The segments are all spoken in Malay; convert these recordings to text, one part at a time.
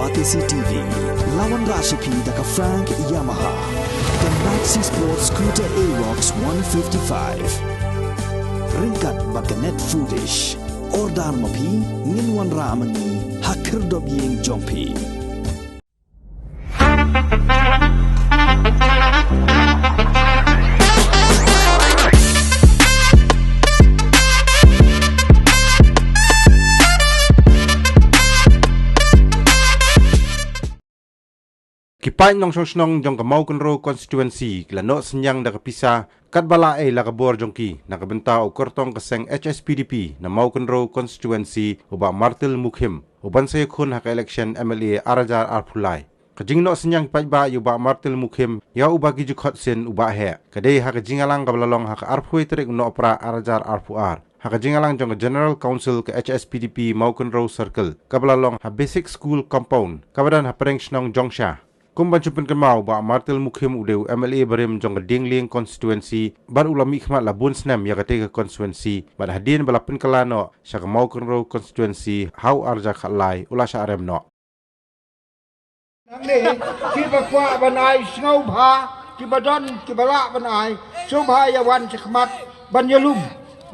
Batisi TV, lawan Rashipi daka Frank Yamaha, dan Maxi Sports Scooter Aerox 155. Ringkat bakanet foodish, ordar mapi, nginwan ramani, hakir dobyeng jompi. Kipain nong song jong ka Mawkynrew constituency klano Synniang da kapisa Katba la kabor jongki nakabenta o Kyrtong kaseng Hspdp na Mawkynrew constituency uba Martle Mukhim uban sa yakun haka election MLA arajar arpulai kajing no Synniang Paidbah uba Martle Mukhim ya uba giju khotsin uba he kadai haka jingalang kablalong haka arpui terik no opera arajar arpuar haka jingalang jong General Council ke Hspdp Mawkynrew Circle kablalong ha basic school compound kabadan ha pereng snong jongsha kumban chupin kemau ba Martle Mukhim udeu MLA barim jong dingling constituency bar ulami khmat labun snam ya kate constituency bad hadin balapin kalano sya Mawkynrew constituency hau arja khalai ula sya arem no ni ki bakwa banai snau bha ki badon ki bala banai subha yawan chkhmat banyalum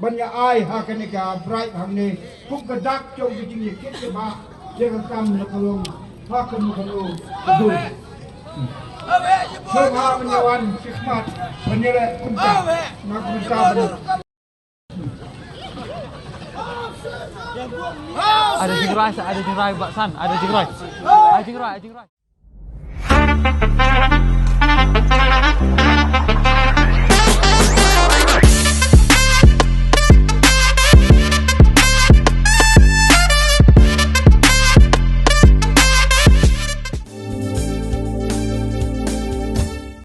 banya ai ha kanika bright hamne puk gadak chong bijing kit ke ba je kam nakalong ha kanu kanu dul subha banyawan chkhmat banyale kumta nak kumta ada jingrai baksan, ada jingrai.